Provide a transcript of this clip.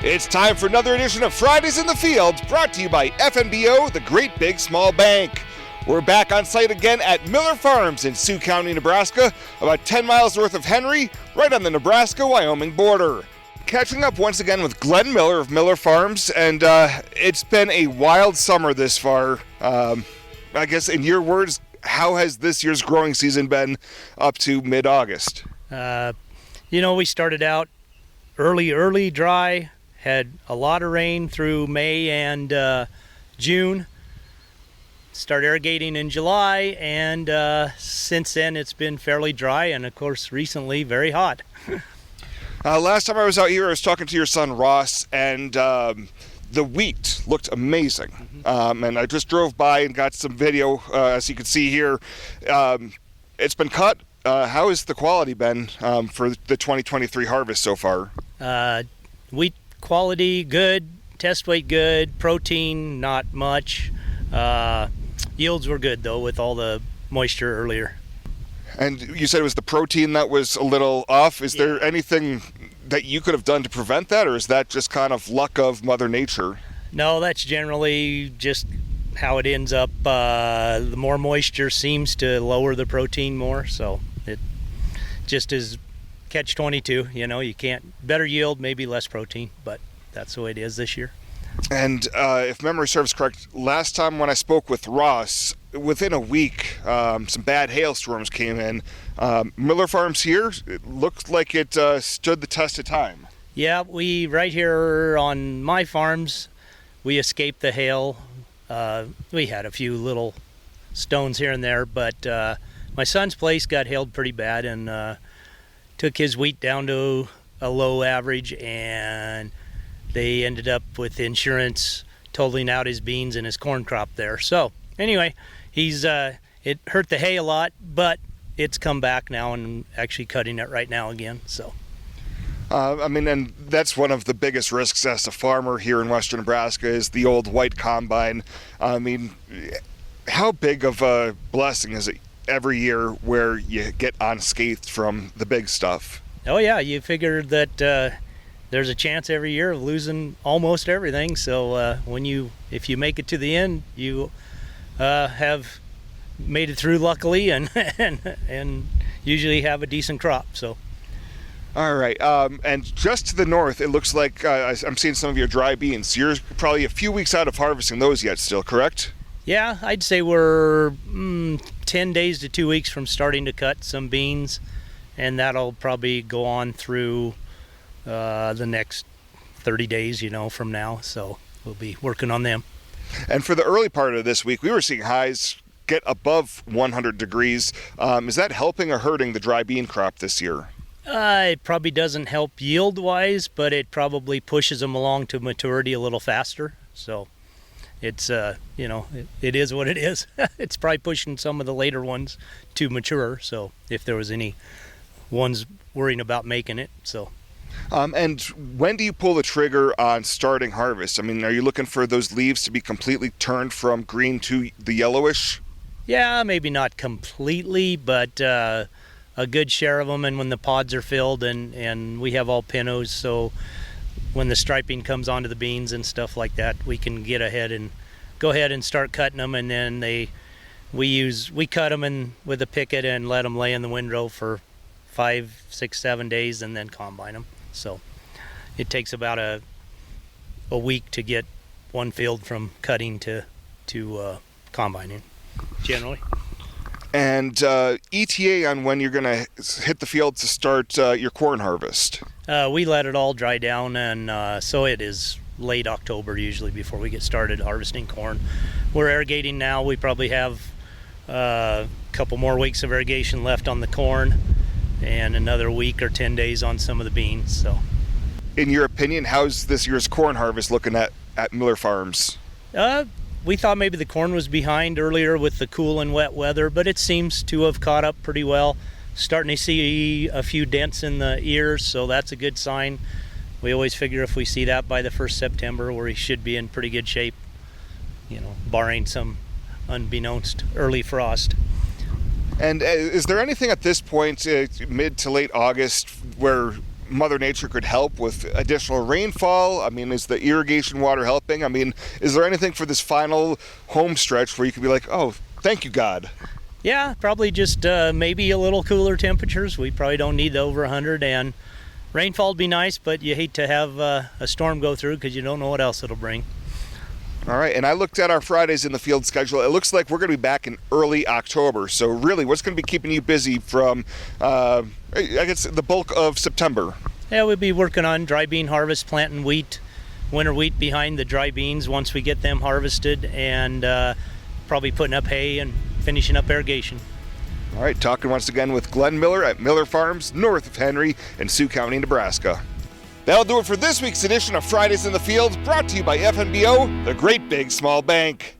It's time for another edition of Fridays in the Field, brought to you by FNBO, the Great Big Small Bank. We're back on site again at Miller Farms in Sioux County, Nebraska, about 10 miles north of Henry, right on the Nebraska-Wyoming border. Catching up once again with Glenn Miller of Miller Farms, and it's been a wild summer this far. I guess in your words, how has this year's growing season been up to mid-August? We started out early dry, had a lot of rain through May and June. Started irrigating in July, and since then it's been fairly dry, and of course recently very hot. Last time I was out here, I was talking to your son Ross, and the wheat looked amazing. And I just drove by and got some video, as you can see here. It's been cut. How has the quality been for the 2023 harvest so far? Wheat quality good, test weight good, protein not much. Yields were good though with all the moisture earlier. And you said it was the protein that was a little off. Is there anything that you could have done to prevent that, or is that just kind of luck of Mother Nature? No, that's generally just how it ends up. The more moisture seems to lower the protein more, so it just is catch-22. You can't, better yield, maybe less protein, but that's the way it is this year. And if memory serves correct, last time when I spoke with Ross, within a week, some bad hailstorms came in. Miller Farms here, it looked like it stood the test of time. Yeah, we right here on my farms, we escaped the hail. We had a few little stones here and there, but my son's place got hailed pretty bad and took his wheat down to a low average, and they ended up with insurance totaling out his beans and his corn crop there. So anyway, it hurt the hay a lot, but it's come back now and actually cutting it right now again. So. And that's one of the biggest risks as a farmer here in western Nebraska is the old white combine. How big of a blessing is it every year where you get unscathed from the big stuff? Oh yeah, you figure that there's a chance every year of losing almost everything. So if you make it to the end, you have made it through luckily, and usually have a decent crop. So. All right, and just to the north, it looks like I'm seeing some of your dry beans. You're probably a few weeks out of harvesting those yet still, correct? Yeah, I'd say we're 10 days to 2 weeks from starting to cut some beans, and that'll probably go on through the next 30 days, from now. So we'll be working on them. And for the early part of this week, we were seeing highs get above 100 degrees. Is that helping or hurting the dry bean crop this year? It probably doesn't help yield-wise, but it probably pushes them along to maturity a little faster. So it's, it is what it is. It's probably pushing some of the later ones to mature, so if there was any ones worrying about making it, so. And when do you pull the trigger on starting harvest? Are you looking for those leaves to be completely turned from green to the yellowish? Yeah, maybe not completely, but a good share of them, and when the pods are filled, and we have all pinnos, so when the striping comes onto the beans and stuff like that, we can get ahead and go ahead and start cutting them, and then we cut them with a picket and let them lay in the windrow for 5, 6, 7 days, and then combine them. So it takes about a week to get one field from cutting to combining generally. And ETA on when you're going to hit the field to start your corn harvest? We let it all dry down, and so it is late October usually before we get started harvesting corn. We're irrigating now. We probably have a couple more weeks of irrigation left on the corn and another week or 10 days on some of the beans. So, in your opinion, how's this year's corn harvest looking at Miller Farms? We thought maybe the corn was behind earlier with the cool and wet weather, but it seems to have caught up pretty well. Starting to see a few dents in the ears, so that's a good sign. We always figure if we see that by the 1st September, we should be in pretty good shape, barring some unbeknownst early frost. And is there anything at this point, mid to late August, where Mother Nature could help with additional rainfall? I mean, is the irrigation water helping? I mean, is there anything for this final home stretch where you could be like, oh, thank you, God? Yeah, probably just maybe a little cooler temperatures. We probably don't need the over 100, and rainfall would be nice, but you hate to have a storm go through because you don't know what else it'll bring. All right, and I looked at our Fridays in the field schedule. It looks like we're going to be back in early October. So really, what's going to be keeping you busy from, I guess, the bulk of September? Yeah, we'll be working on dry bean harvest, planting wheat, winter wheat behind the dry beans once we get them harvested, and probably putting up hay and finishing up irrigation. All right, talking once again with Glenn Miller at Miller Farms, north of Henry in Sioux County, Nebraska. That'll do it for this week's edition of Fridays in the Field, brought to you by FNBO, the Great Big Small Bank.